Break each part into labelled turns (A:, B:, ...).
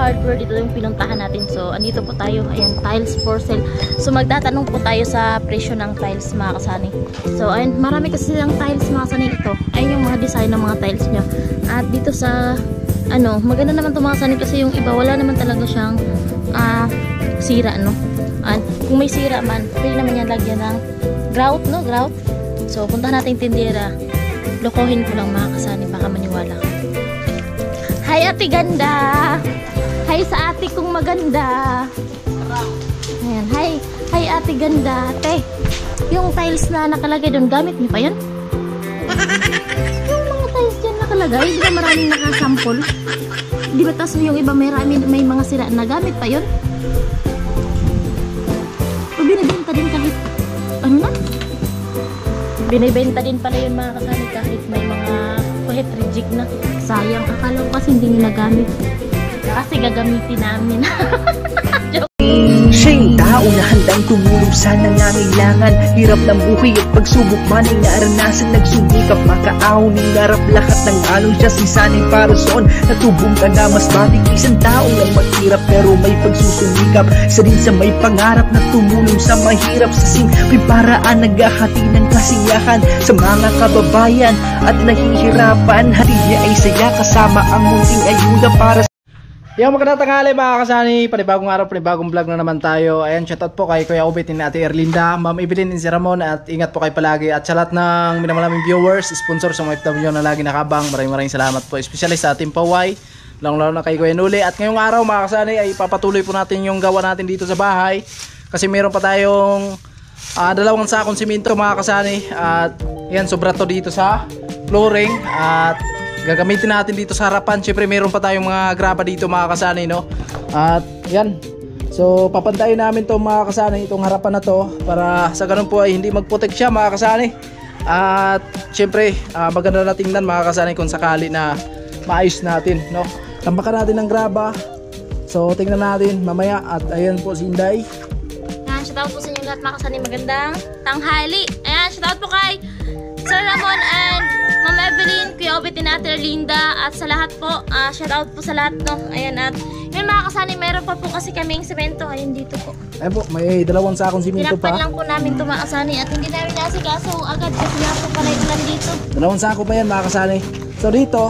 A: hardware, dito yung pinuntahan natin. So andito po tayo, ayan, tiles for sale. So magtatanong po tayo sa presyo ng tiles, mga kasani. So ayan, marami kasi silang tiles, mga kasani. Ito, ayan yung mga design ng mga tiles nyo. At dito sa ano, maganda naman ito, mga kasani, kasi yung iba wala naman talaga siyang sira, no. At kung may sira man, pwede naman yan lagyan ng grout, no, grout. So puntahan natin tindera, lokohin ko lang, mga kasani, baka maniwala ka. Hi ate ganda! Hi sa ate kong maganda! Ayan, hi ate ganda! Ate, yung tiles na nakalagay doon, gamit niyo pa yan? Yung mga tiles dyan nakalagay, di ba maraming nakasample? Di ba tas yung iba may mga sira na, gamit pa yun? O binibenta din kahit, ano na? Binibenta din pala yun, mga kasani, kahit may mga kahit reject na. Sayang, akala ko kasi hindi nila gamit. Kasi gagamitin namin.
B: Siya yung tao na handang tumulong sa nangangailangan. Hirap ng buhay at pagsubok man ay naranasan. Nagsumikap makaahon ng narap lahat ng alon. Siya si sanay para soon. Natubong ka na mas matik. Isang tao lang maghirap pero may pagsusumikap. Isa din sa may pangarap na tumulong sa mahirap. Sa simpleng paraan naghahati ng kasiyahan sa mga kababayan at nahihirapan. Hati niya ay saya kasama ang munting ayuda para sa
C: yung magandang tanghali, mga kasani, panibagong araw, panibagong vlog na naman tayo. Ayan, shoutout po kay Kuya Obet ni Ate Erlinda, Ma'am Evelyn ni si Ramon, at ingat po kayo palagi. At sa lahat ng minamalaming viewers, sponsor sa mga FW na lagi nakabang, maraming salamat po. Especially sa Team Paway, lalo na kay Kuya Nuli. At ngayong araw, mga kasani, ay papatuloy po natin yung gawa natin dito sa bahay. Kasi meron pa tayong dalawang sakong simento, mga kasani. At yan, sobra to dito sa flooring. At gagamitin natin dito sa harapan. Siyempre meron pa tayong mga graba dito, mga kasani, no? At yan, so papantayin namin to, mga kasani, itong harapan na to, para sa ganun po ay hindi magputik siya, mga kasani. At siyempre maganda na tingnan, mga kasani, kung sakali na maayos natin, no? Tambakan natin ng graba. So tingnan natin mamaya. At ayan po si Inday.
A: Ayan, shoutout po sa inyo lahat, mga kasani, magandang tanghali. Ayan, shoutout po kay Sir Ramon and Ma'am Evelyn, Kuya Obet ni Ate Erlinda, at sa lahat po, shoutout po sa lahat, no? Ayan, at yun, mga kasani, mayroon pa po kasi kaming semento. Ayun, dito po.
C: Ayun po, may dalawang sakong simento pa.
A: Tinakpan lang po namin ito, mga kasani, at hindi namin nasikaso agad kasi nga po pala ulan dito.
C: Dalawang sako pa yan, mga kasani. So dito,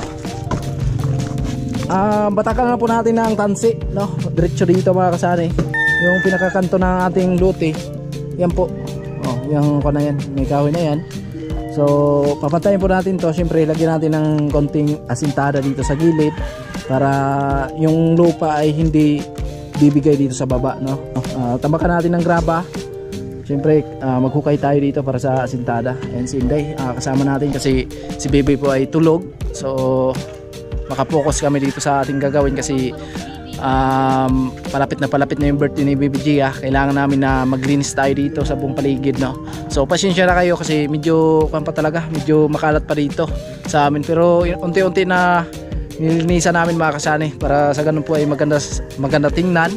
C: batakan na po natin ng tansi, no? Diretso dito, mga kasani. Yung pinakakanto ng ating luti, yan po. Oh, yung ko na yan, may kahoy na yan. So papantayin po natin to. Siyempre lagyan natin ng konting asintada dito sa gilid para yung lupa ay hindi bibigay dito sa baba, no? Tambakan natin ng graba. Siyempre maghukay tayo dito para sa asintada. And si Inday kasama natin kasi si Baby po ay tulog. So makapokus kami dito sa ating gagawin kasi palapit na yung birthday ni Baby Gia. Kailangan namin na maglinis tayo dito sa buong paligid, no? So pasensya na kayo kasi medyo medyo makalat pa dito sa amin, pero unti-unti na nilinisan namin, mga kasani, para sa ganun po ay maganda tingnan,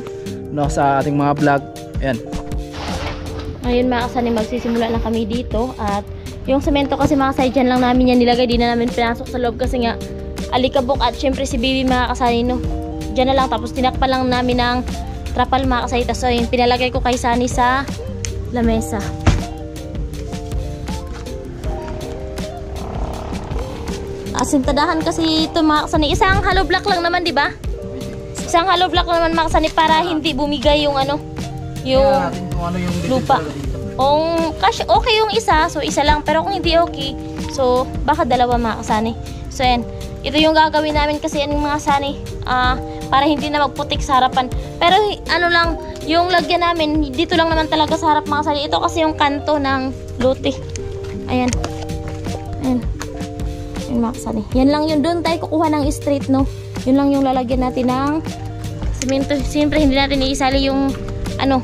C: no, sa ating mga vlog. Ayan.
A: Ayun, mga kasani, magsisimula lang kami dito. At yung semento kasi, mga kasani, dyan lang namin yan nilagay. Di na namin pinasok sa loob kasi nga alikabok. At syempre si Baby, mga kasani, no, dyan na lang. Tapos tinakpan lang namin ng trapal, mga kasani. So yun, pinalagay ko kay Sunny sa lamesa. Asintadahan kasi ito, mga kasani. Isang hollow block lang naman, di ba? Isang hollow block naman, mga kasani, para hindi bumigay yung ano, yung lupa. Kung okay yung isa, so isa lang. Pero kung hindi okay, so baka dalawa, mga kasani. So yan, ito yung gagawin namin kasi yan, mga kasani, para hindi na magputik sa harapan. Pero ano lang, yung lagyan namin dito lang naman talaga sa harap, mga kasani. Ito kasi yung kanto ng luti. Ayan. Ayan. Ayan, mga kasani. Yan lang yun. Doon tayo kukuha ng straight, no? Yun lang yung lalagyan natin ng semento. Siyempre hindi natin iisali yung ano,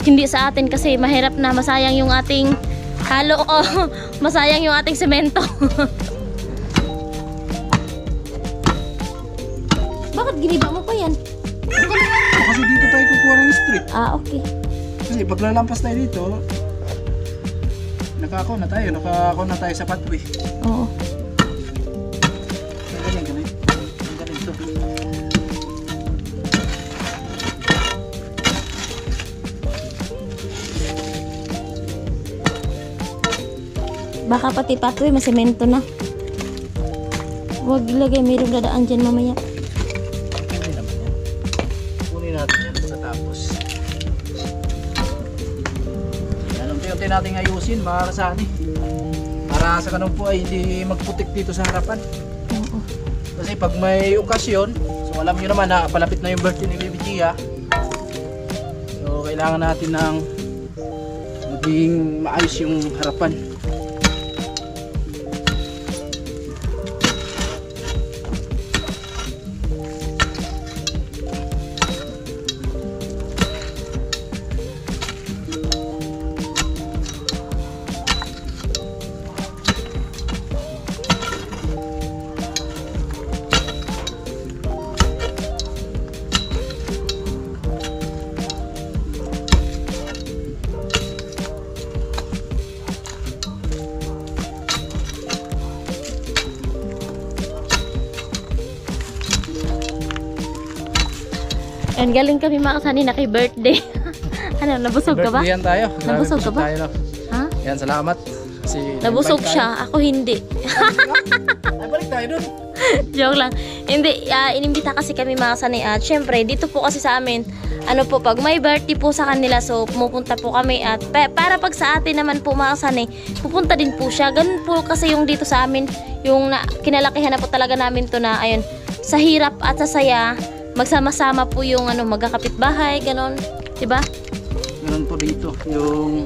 A: hindi sa atin kasi mahirap na masayang yung ating halo o masayang yung ating semento. bakit giniba mo pa yan?
C: Kasi dito tayo kukuha ng street.
A: Ah, okay.
C: Kasi pag lalampas tayo dito, nakako na tayo sa pathway.
A: Oo.
C: Ang galing. Ang galing to.
A: Baka pati pathway, masemento na. Huwag ilagay, mayroong dadaan dyan mamaya.
C: Hindi naman yan. Kunin natin yan sa tapos. Yan, unti-unti natin ayusin mga kasani. Para sa ganun po ay hindi magputik dito sa harapan.
A: Oo.
C: Kasi pag may okasyon, so alam nyo naman na palapit na yung birthday ni Baby Gia. So kailangan natin ng maging maayos yung harapan.
A: And galing kami mga kasani na kay birthday. Ano, nabusog ka ba?
C: Birthday yan tayo.
A: Nabusog ka ba?
C: Tayo, no?
A: Ha?
C: Yan, salamat. Kasi
A: Nabusog
C: invite
A: siya, ako hindi.
C: tayo. Ay, balik tayo dun.
A: Joke lang. Hindi, inimbita kasi kami mga kasani at syempre, dito po kasi sa amin, ano po, pag may birthday po sa kanila, so pumupunta po kami at para pag sa atin naman po mga kasani, pupunta din po siya. Ganun po kasi yung dito sa amin, yung kinalakihan na po talaga namin to na, ayun, sa hirap at sa saya, magsama-sama po yung ano, magkakapit bahay, ganon, 'di ba?
C: Ganun po dito yung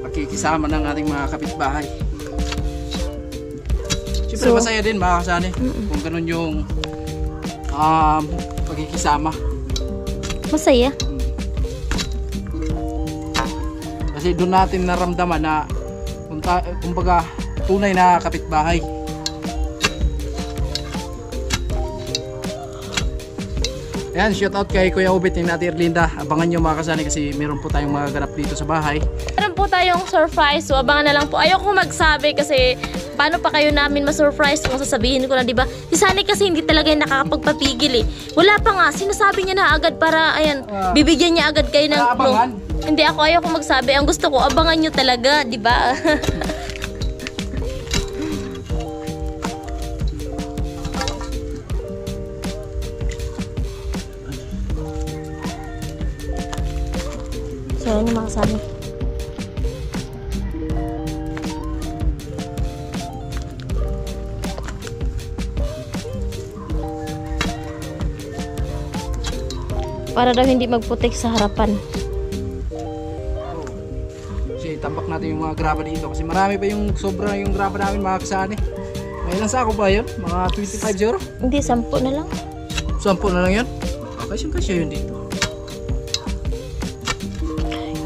C: pakikisama ng ating mga kapitbahay. Siyempre
A: So,
C: masaya din mga kasani kung ganun yung pakikisama.
A: Masaya.
C: Kasi doon natin naramdaman na kumbaga tunay na kapitbahay. Ayan, shout out kay Kuya Ubit ni Ate Erlinda. Abangan nyo mga kasani kasi meron po tayong mga ganap dito sa bahay.
A: Meron po tayong surprise, so abangan na lang po. Ayoko magsabi kasi paano pa kayo namin ma-surprise kung sasabihin ko na, 'di ba? Si Sunny kasi hindi talaga yung nakakapagpapigil eh. Wala pa nga, sinasabi niya na agad para ayan, bibigyan niya agad kayo ng
C: Abangan?
A: Hindi ako, ayoko magsabi. Ang gusto ko, abangan nyo talaga, 'di ba? So, yun yung mga kasali. Para daw hindi magputik sa harapan.
C: Kasi tambak natin yung mga graba dito kasi marami pa yung sobra yung graba namin mga kasani. May ilang sako ba yun? Mga 25 euro?
A: Hindi, 10 na lang.
C: 10 na lang yun? Kasya yun dito.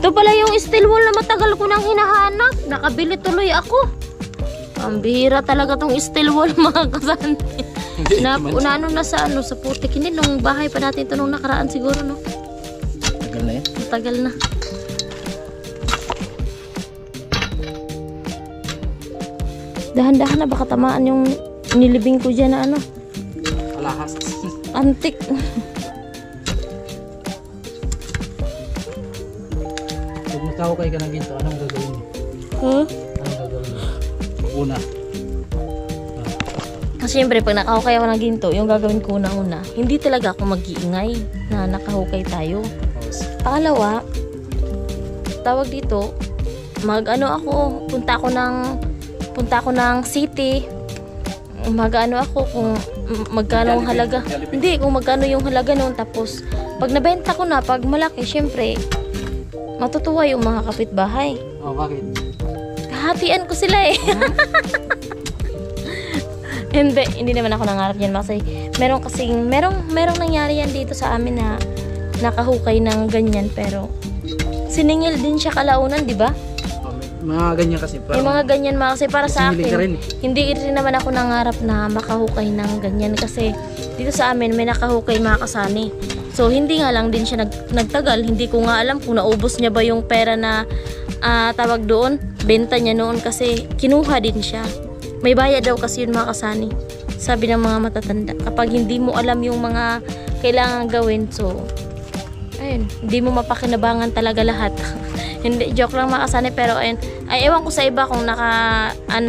A: Ito pala yung steel wool na matagal ko nang hinahanap. Nakabili tuloy ako. Ang bihira talaga tong steel wool mga kasani. Unano na sa ano, sa putik. Hindi, nung bahay pa natin ito nung nakaraan siguro, no?
C: Tagal na yan?
A: Matagal na. Dahan-dahan na, baka tamaan yung nilibing ko dyan na ano.
C: Alahas.
A: Antik.
C: Pag magkahukay ka ng ginto, anong gagawin mo?
A: Huh?
C: Anong gagawin mo? Una.
A: Kasi syempre, pag nakahukay ako ng ginto, yung gagawin ko una, hindi talaga ako mag-iingay na nakahukay tayo. Pangalawa, tawag dito, punta ako ng city, mag-ano ako kung magkano ang halaga. Hindi, kung magkano yung halaga noon. Tapos, pag nabenta ko na, pag malaki, syempre, matutuwa yung mga kapitbahay.
C: Oh, bakit?
A: Hatian ko sila eh. Hindi naman ako nangarap yan kasi merong nangyari yan dito sa amin na nakahukay ng ganyan pero siningil din siya kalaunan, di ba?
C: mga ganyan kasi.
A: May mga ganyan mga kasi para sa
C: Siniling ka rin
A: akin. Hindi rin naman ako nangarap na makahukay ng ganyan kasi dito sa amin may nakahukay mga kasani. So hindi nga lang din siya nagtagal. Hindi ko nga alam kung naubos niya ba yung pera na tawag doon. Benta niya noon kasi kinuha din siya. May bayad daw kasi yun mga kasani. Sabi ng mga matatanda. Kapag hindi mo alam yung mga kailangan gawin, so ayun, hindi mo mapakinabangan talaga lahat. Hindi, joke lang mga kasani, pero ayun, ay ewan ko sa iba kung naka ano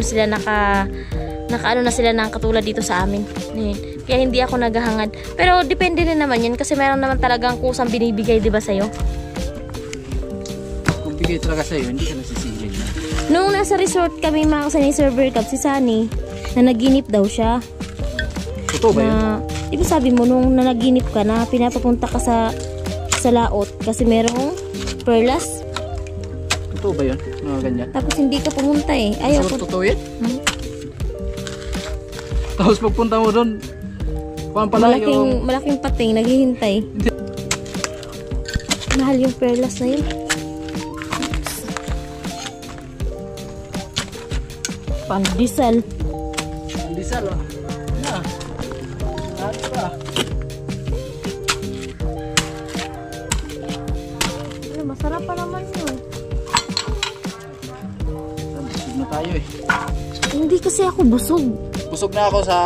A: na sila ng katulad dito sa amin. Ayun. Kaya hindi ako naghahangad. Pero depende rin naman yun kasi meron naman talagang kusang binibigay, di ba sa'yo?
C: Kung bigay talaga sa'yo, hindi ka nasisiling na.
A: Nung nasa resort kami mga kasani, Server Cup, si Sunny, na naginip daw siya.
C: Totoo ba yun?
A: Di ba sabi mo nung nanaginip ka na pinapapunta ka sa laot kasi merong perlas?
C: Totoo ba yun? Mga ganyan.
A: Tapos hindi ka pumunta eh. Ayaw ko.
C: Totoo yan? Tapos pagpunta mo doon, kuhaan pala
A: Malaking pating, naghihintay. Mahal yung perlas na yun. Pandesal.
C: Pandesal, oh. Ano pa?
A: Masarap pa naman yun.
C: Busog na tayo eh.
A: Hindi kasi ako busog.
C: Busog na ako sa...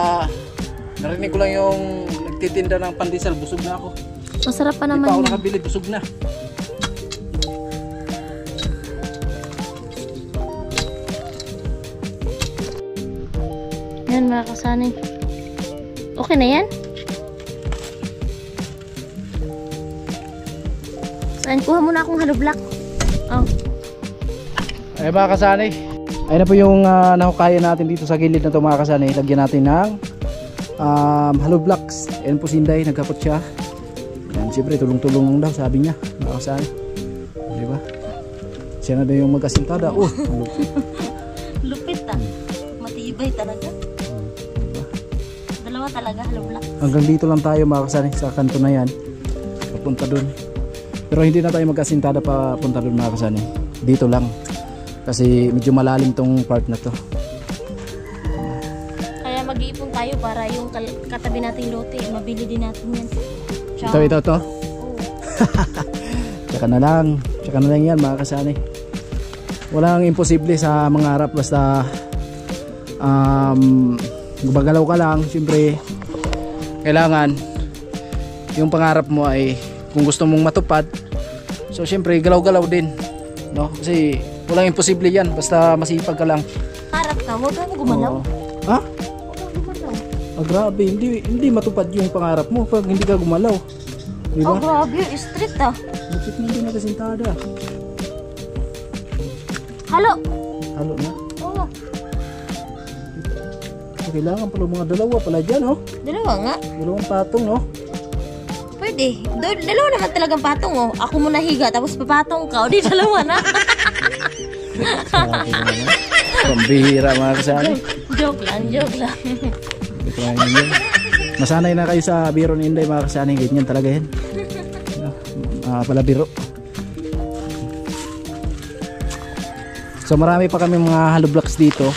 C: Narinig ko lang yung nagtitinda ng pandesal. Busog na ako.
A: Masarap pa
C: Hindi
A: naman
C: pa ako
A: yun.
C: nakabili. Busog na.
A: Yan mga kasanay. Okay na yan? Saan? Kuha muna akong hollow block. Oh.
C: Ay mga kasanay. Ayun na po yung nahukayan natin dito sa gilid na ito mga kasanay. Lagyan natin ng hollow blocks. Ayun po si Inday. Nagkapot siya. Yan, siyempre tulong-tulong daw sabi niya. Mga kasanay. Diba? Siya na daw yung magkasintada. Oh, lupit.
A: Lupit ah. Matibay talaga. Dalawa talaga hollow block.
C: Hanggang dito lang tayo mga kasanay sa kanto na yan. Papunta dun. Pero hindi na tayo magkasintada pa punta dun mga kasanay. Dito lang. Kasi medyo malalim tong part na to.
A: Kaya mag-iipon tayo para yung katabi nating lote, mabili din natin yan.
C: Ito.
A: Oh.
C: Tsaka na lang yan mga kasanay. Walang imposible sa mga harap basta gumagalaw ka lang. Siyempre kailangan yung pangarap mo ay kung gusto mong matupad, so siyempre galaw-galaw din, no? Kasi walang imposible yan basta masipag ka lang.
A: Harap ka, huwag kang gumalaw.
C: Ha?
A: Huwag kang gumalaw.
C: Grabe, hindi matupad yung pangarap mo pag hindi ka gumalaw. Diba?
A: Oh grabe, strict ah.
C: Bakit hindi na kasintada?
A: Halo.
C: Halo na.
A: Oo.
C: Kailangan pala mga dalawa pala dyan, oh.
A: Dalawa nga.
C: Dalawang patong, oh.
A: Pwede. Dalawa naman talagang patong oh. Ako muna higa tapos papatong ka. O di dalawa na.
C: Pambihira mga kasali.
A: Joke lang.
C: Masanay na kayo sa biro ni Inday mga kasali. Ganyan talaga yan. Pala biro. So marami pa kami mga hollow blocks dito.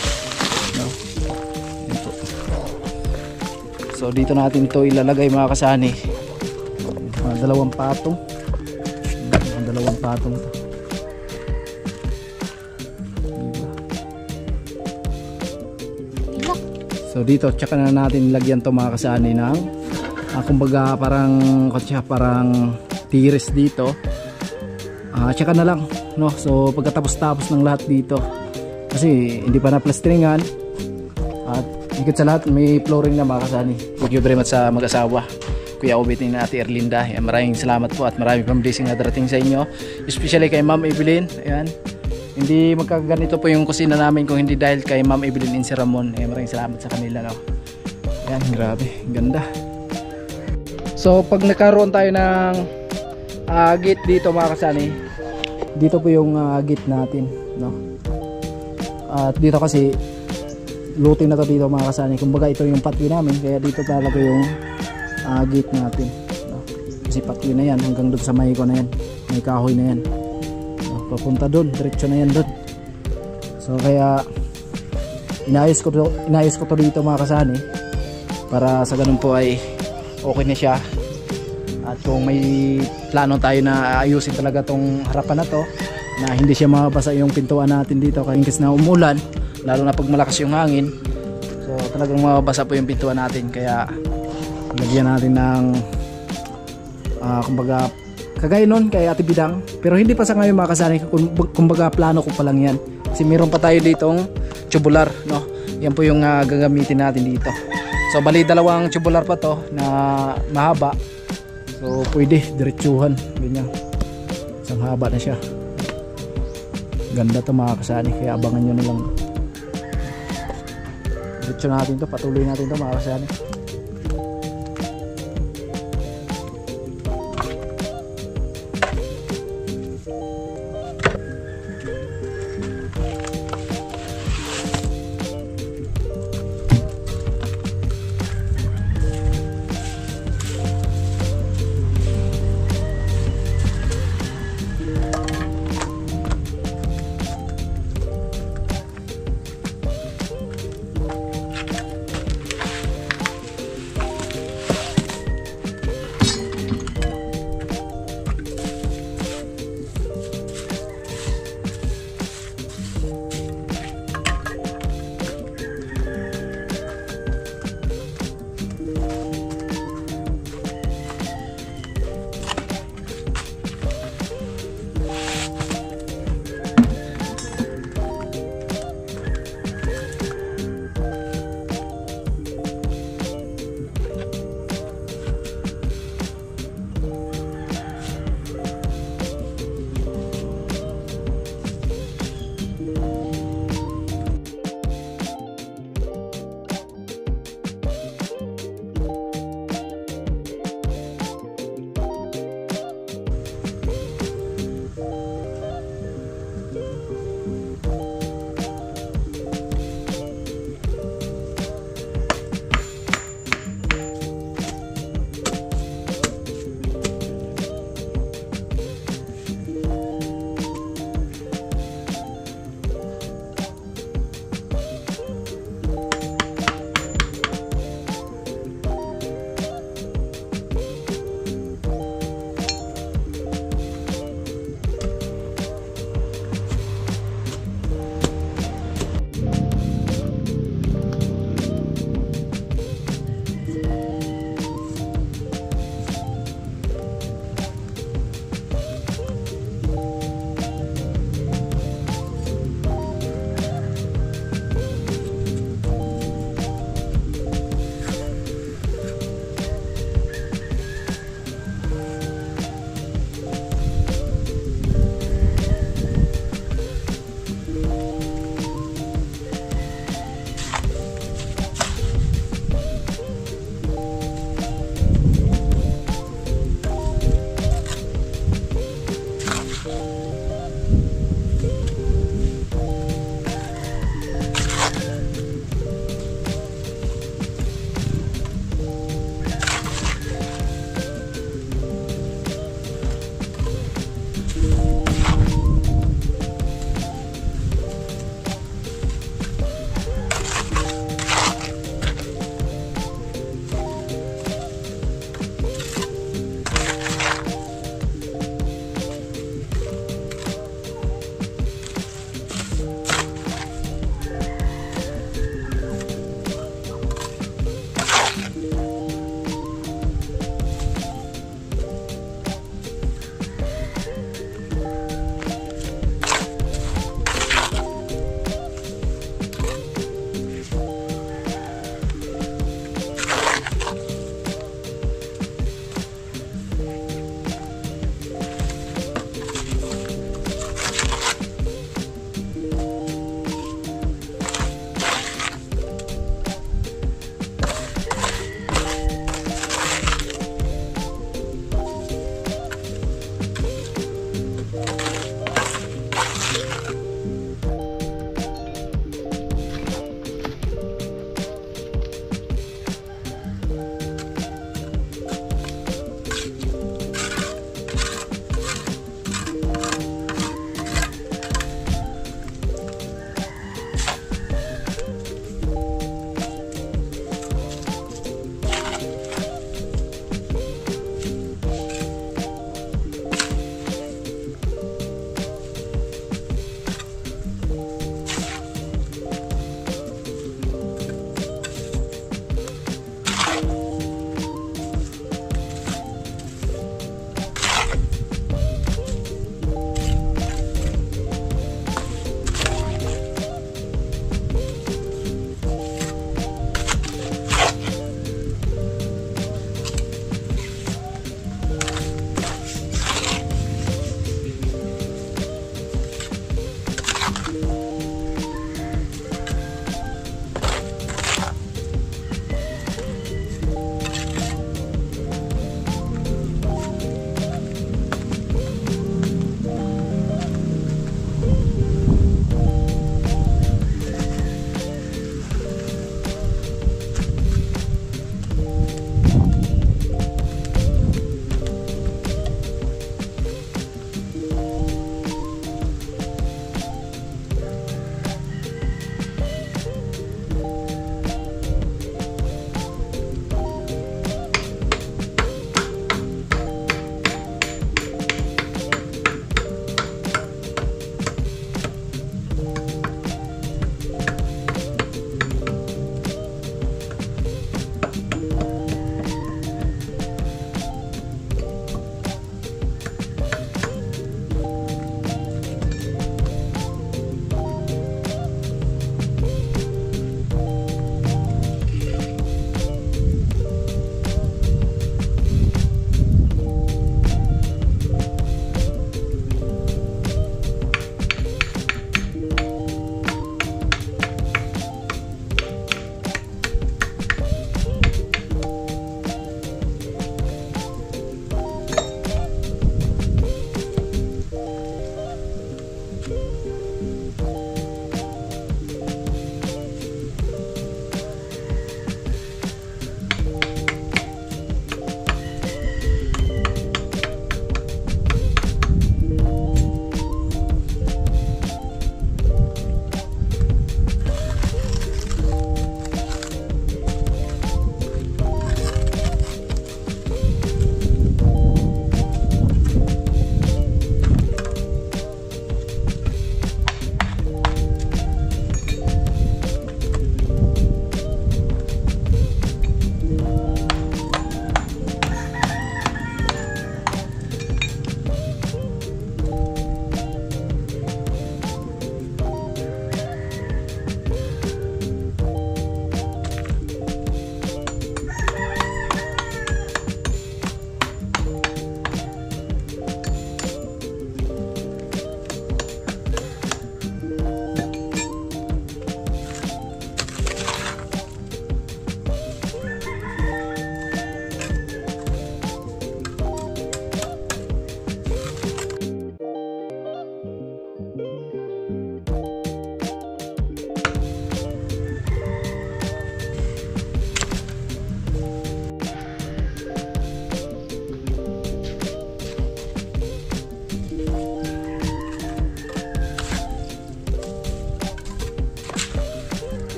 C: So dito natin ito ilalagay mga kasani. Dalawang patong. Dalawang patong to. So dito tsaka na natin lagyan to mga kasani ng kumbaga parang tiris dito. Tsaka na lang, no? So pagkatapos ng lahat dito kasi hindi pa na plasteringan at higit sa lahat may flooring na mga kasani. Thank you very much sa mag-asawa Kuya Obet ni Ate Erlinda. Maraming salamat po at marami pang blessing na darating sa inyo, especially kay Ma'am Evelyn. Ayan, hindi magkaganito po yung kusina namin kung hindi dahil kay Ma'am Evelyn and si Ramon. Maraming salamat sa kanila, no? Ayan, grabe, ganda. So pag nakaroon tayo ng gate dito mga kasani, dito po yung gate natin, no? At dito kasi lote na to dito mga kasani, kumbaga ito yung pathway namin, kaya dito talaga yung gate natin, no? Kasi pathway na yan hanggang doon sa may ko na yan, may kahoy na yan, no? Papunta doon, diretso na yan doon. So kaya inayos ko to dito mga kasani, para sa ganun po ay okay na siya. At kung may plano tayo na ayusin talaga tong harapan na to, na hindi siya mabasa yung pintuan natin dito kasi na umulan, lalo na pag malakas yung hangin, so talagang mabasa po yung pintuan natin. Kaya lagyan natin ng kumbaga kagaya nun kay Ate Bidang, pero hindi pa sa ngayon mga kasani, kumbaga plano ko pa lang yan kasi meron pa tayo ditong tubular, no? Yan po yung gagamitin natin dito. So bali dalawang tubular pa to na mahaba, so pwede diretsuhan ganyan, isang haba na siya. Ganda to mga kasani, kaya abangan nyo na lang. Diretso natin to, patuloy natin to mga kasani.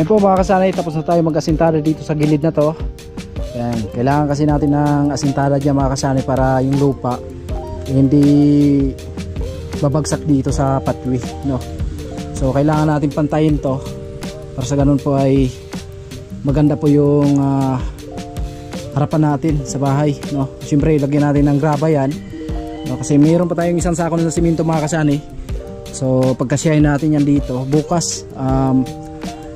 C: Ayun po mga kasanay, tapos na tayo mag-asintada dito sa gilid na to. Yan, kailangan kasi natin ng asintada dyan mga kasanay para yung lupa hindi babagsak dito sa patwi, no? So kailangan natin pantayin to para sa ganun po ay maganda po yung harapan natin sa bahay, no? Siyempre lagyan natin ng graba yan, no? Kasi mayroon pa tayong isang sako ng simento mga kasanay. So pagkasyahin natin yan dito bukas,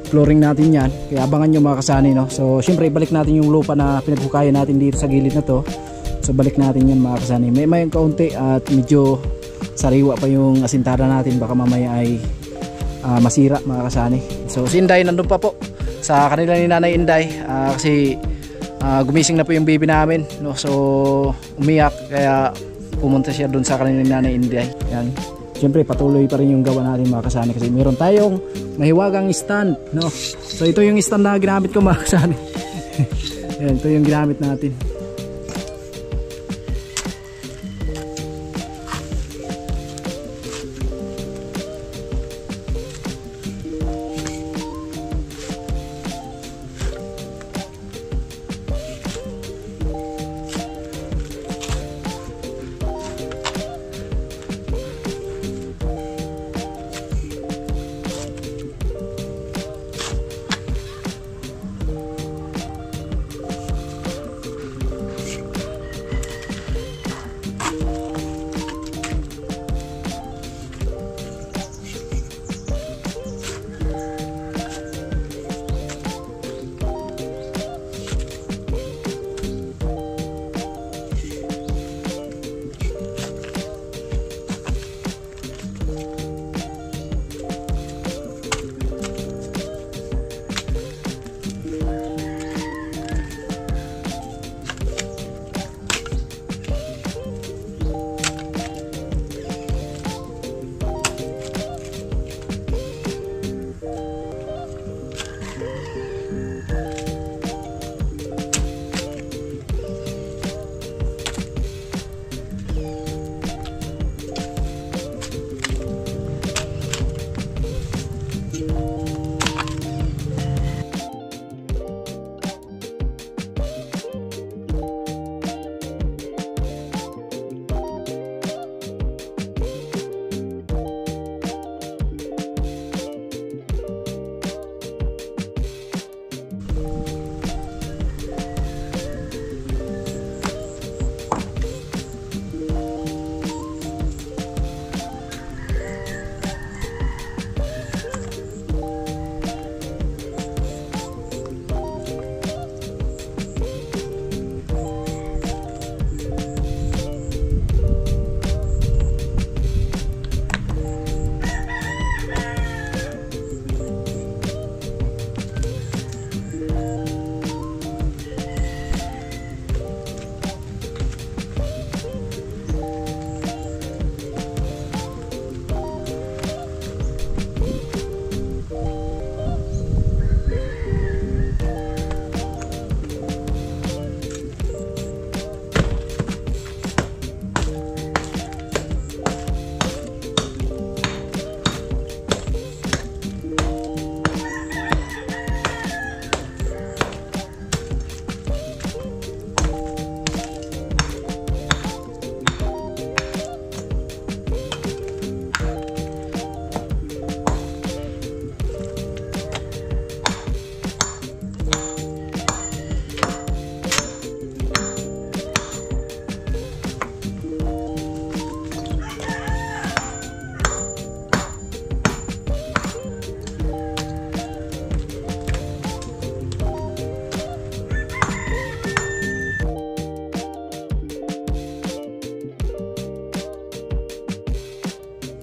C: flooring natin yan, kaya abangan nyo mga kasani, no? So syempre balik natin yung lupa na pinaghukayan natin dito sa gilid na to. So balik natin yan mga kasani, may kaunti at medyo sariwa pa yung asintada natin, baka mamaya ay masira mga kasani. So si Inday nandun pa po sa kanila ni Nanay Inday, kasi gumising na po yung baby namin, no? So umiyak, kaya pumunta siya dun sa kanila ni Nanay Inday. Yan, siyempre patuloy pa rin yung gawa natin mga kasani, kasi meron tayong mahiwagang stand, no? So ito yung stand na ginamit ko mga kasani. Yan, ito yung ginamit natin.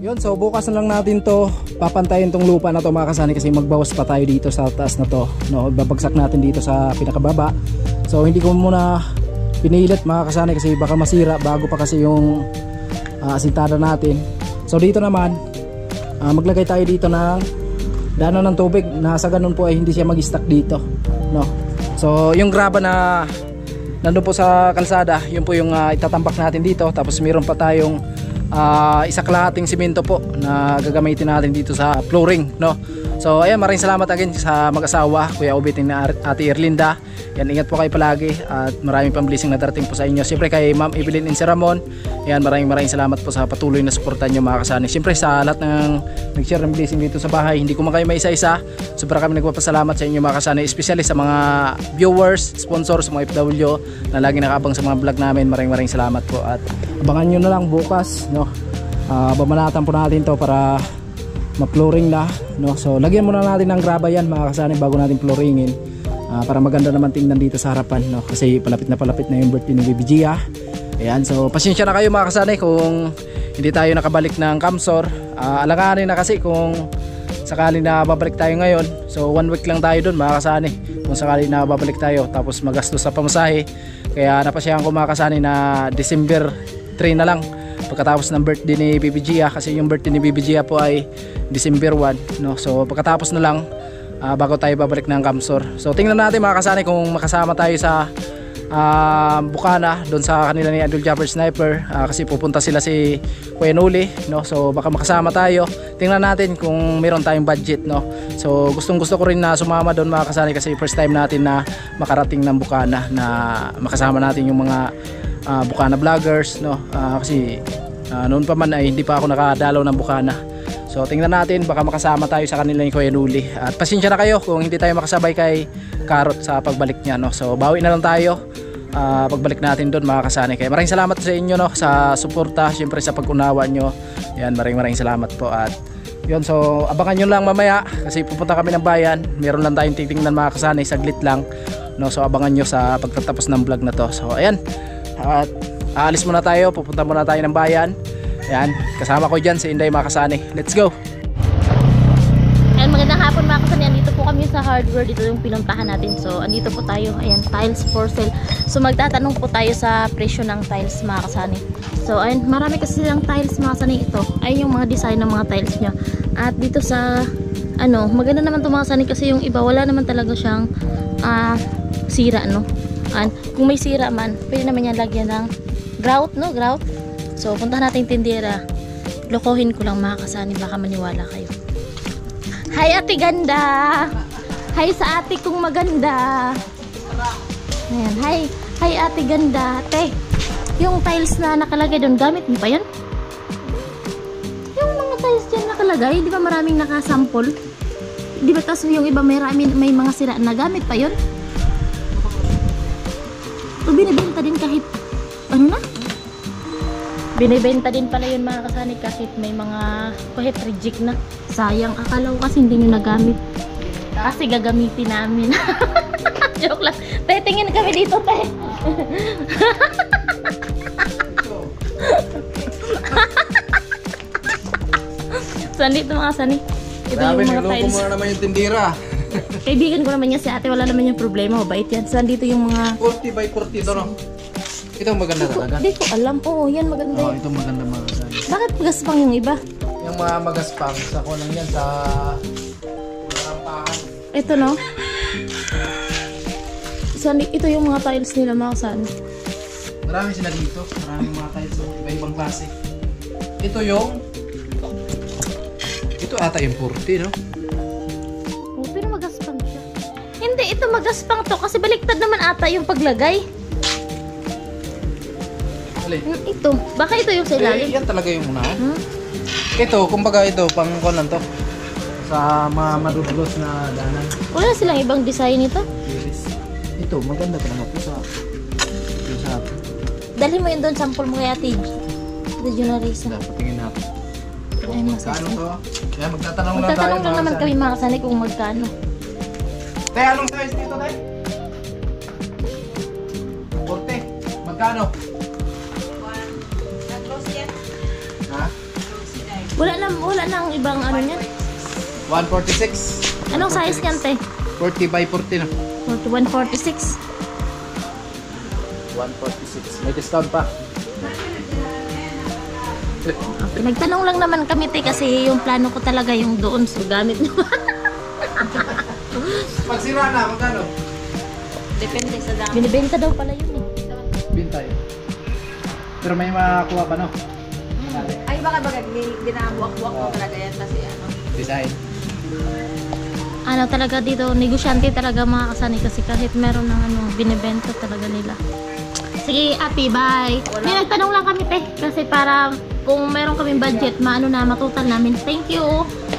C: Yun, so bukas na lang natin to papantayin tong lupa na to mga kasani, kasi magbawas pa tayo dito sa taas na to, no? Babagsak natin dito sa pinakababa. So hindi ko muna pinilit mga kasani kasi baka masira bago pa kasi yung asintada natin. So dito naman maglagay tayo dito ng daanan ng tubig na sa ganun po ay hindi siya mag-stuck dito, no? So yung graba na nandun po sa kalsada, yun po yung itatambak natin dito. Tapos meron pa tayong isa kalahating simento po na gagamitin natin dito sa flooring, no? So ayan, maraming salamat again sa mag-asawa, Kuya Ubiting na Ate Erlinda. Yan, ingat po kayo palagi at maraming pang blessing na darating po sa inyo. Siyempre kay Ma'am Evelyn and si Ramon, ayan, maraming salamat po sa patuloy na suportan nyo mga kasani. Siyempre sa lahat ng nag-share ng blessing dito sa bahay, hindi ko man kayo maisa-isa, sobra kami nagpapasalamat sa inyo mga kasani, especially sa mga viewers, sponsors, mga FW na lagi nakaabang sa mga vlog namin. Maraming salamat po at abangan nyo na lang bukas, no? Babanatan po natin to para ma-flooring na, no? So lagyan muna natin ng graba yan mga kasani bago natin flooringin, para maganda naman tingnan dito sa harapan, no? Kasi palapit na yung birthday ni Baby Gia. Ayan, so pasensya na kayo mga kasani kung hindi tayo nakabalik ng Camsor. Alanganin na kasi kung sakali na babalik tayo ngayon. So 1 week lang tayo dun mga kasani kung sakali na babalik tayo, tapos magastos sa pamasahe. Kaya napasyahan ko mga kasani na December 3 na lang pagkatapos ng birthday ni Baby Gia, kasi yung birthday ni Baby Gia po ay December 1, no? So pagkatapos na lang bago tayo babalik ng Camsor. So tingnan natin mga kasani kung makasama tayo sa Bukana doon sa kanila ni Idol Jumper Sniper, kasi pupunta sila si Kuya Nuli, no? So baka makasama tayo. Tingnan natin kung meron tayong budget, no? So gustong gusto ko rin na sumama doon mga kasani, kasi first time natin na makarating ng Bukana, na makasama natin yung mga Bukana vloggers, no? Kasi noon pa man ay hindi pa ako nakadalaw ng Bukana. So tingnan natin, baka makasama tayo sa kanila ni Kuya Nuli. At pasensya na kayo kung hindi tayo makasabay kay Karot sa pagbalik niya, no? So bawi na lang tayo pagbalik natin doon mga kasani. Kaya maraming salamat sa inyo, no? Sa suporta, syempre sa pag-unawa nyo. Yan, maraming salamat po. At yun, so abangan nyo lang mamaya kasi pupunta kami ng bayan. Meron lang tayong titingnan mga kasani, saglit lang, no? So abangan nyo sa pagtatapos ng vlog na to. So ayan, at aalis muna tayo, pupunta muna tayo ng bayan. Ayan, kasama ko dyan si Inday mga kasani. Let's go!
A: Ayan, magandang hapon mga kasani. Andito po kami sa hardware. Dito yung pinuntahan natin. So, andito po tayo. Ayan, tiles for sale. So, magtatanong po tayo sa presyo ng tiles mga kasani. So, ayan, marami kasi silang tiles mga kasani ito. Ayan yung mga design ng mga tiles nyo. At dito sa, maganda naman ito mga kasani kasi yung iba, wala naman talaga siyang sira, no? Ayan, kung may sira man, pwede naman yan lagyan ng grout, no? Grout. So, puntahan natin tindera. Lokohin ko lang mga kasani, baka maniwala kayo. Hi ate ganda! Hi sa ate kong maganda! Ayan, hi ate ganda! Ate, yung tiles na nakalagay doon, gamit mo pa yan? Yung mga tiles dyan nakalagay, di ba maraming nakasample? Di ba tas yung iba may mga sira na, gamit pa yun? O binibenta din kahit, binibenta din pala yun mga kasani kahit may mga reject na. Sayang, akala ko kasi hindi nyo nagamit. Kasi gagamitin namin. Joke lang. Te, tingin kami dito, te. So, andito mga kasani. Ito yung mga tiles.
C: Mo na naman yung tindira.
A: Kaibigan ko naman niya si ate. Wala naman yung problema. Mabait yan. So, andito yung mga
C: 40 by 40 ito, no? Itong maganda talaga.
A: Hindi ko alam. Oo, yan maganda.
C: Oo, itong maganda mga kasani.
A: Bakit magaspang yung iba?
C: Yung mga magaspang, sa kulang yan sa rampahan.
A: Ito, no? So, ito yung mga tiles nila mga kasani.
C: Marami sila dito. Maraming mga tiles. Iba-ibang klase. Ito yung ito ata yung 40, no?
A: Oh, pero magaspang siya. Hindi, ito magaspang to. Kasi baliktad naman ata yung paglagay. Ito, baka ito yung sa ilalim.
C: Yan talaga yung unahan. Ito, kumbaga ito, pang kunan to. Sa mga madudlos na danan.
A: Wala silang ibang design nito?
C: Ito, maganda talaga po sa
A: Dali mo yun doon, sample mo kay ate. Ito Junarisa.
C: Patingin natin.
A: Ay,
C: magkano to? Kaya magtatanong lang tayo.
A: Magtatanong lang naman kami mga kasani kung magkano.
C: Tay, anong size dito, tay? 40. Magkano? Ha?
A: Wala nang ibang ano niyan.
C: 146.
A: Anong size niyan, te?
C: 40 by 40 na.
A: 146.
C: 146. May discount pa.
A: Okay, nagtanong lang naman kami, te, kasi yung plano ko talaga yung doon. So, gamit nyo.
C: Pag sira na, magkano?
A: Depende sa dami. Binibenta daw pala yun eh.
C: Bintay. Pero may makakuha pa, no?
D: Ay, baka ginabuak-buak mo talaga yan kasi ano.
C: Design.
A: ano talaga dito, negosyante talaga mga kasani kasi kahit meron ng ano, binibenta talaga nila. Sige, ate, bye. May nagtanong lang kami, te, kasi para kung meron kaming budget, maano na, matotal namin. Thank you.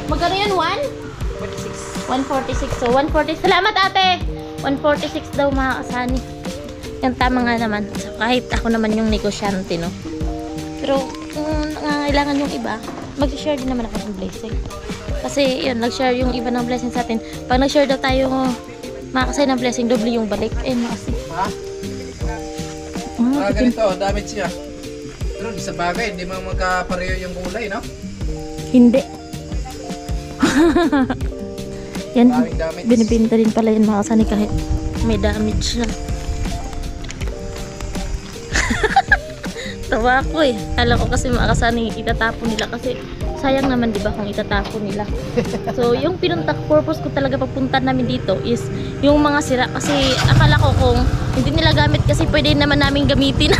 A: Magkano yun? 146. So, 140. Salamat, ate. 146 daw mga kasani. Yan, tama nga naman. So, kahit ako naman yung negosyante, no? Pero, kung nangangailangan yung iba, mag-share din naman ako ng blessing. Kasi, yun, nag-share yung iba ng blessing sa atin. Pag nag-share daw tayo, makakasay ng blessing, doble yung balik. Eh, makasay.
C: Ha? Ganito, damage siya. Pero sa bagay, hindi mo magkapareho yung kulay, no?
A: Hindi. Yan,
C: Daming damage.
A: binibinta din pala yun mga kasani kahit may damage na. Tawa ko eh. Kala ko kasi mga kasani itatapon nila kasi sayang naman diba kung itatapon nila. So yung purpose ko talaga pagpunta namin dito is yung mga sira kasi akala ko kung hindi nila gamit kasi pwede naman namin gamitin.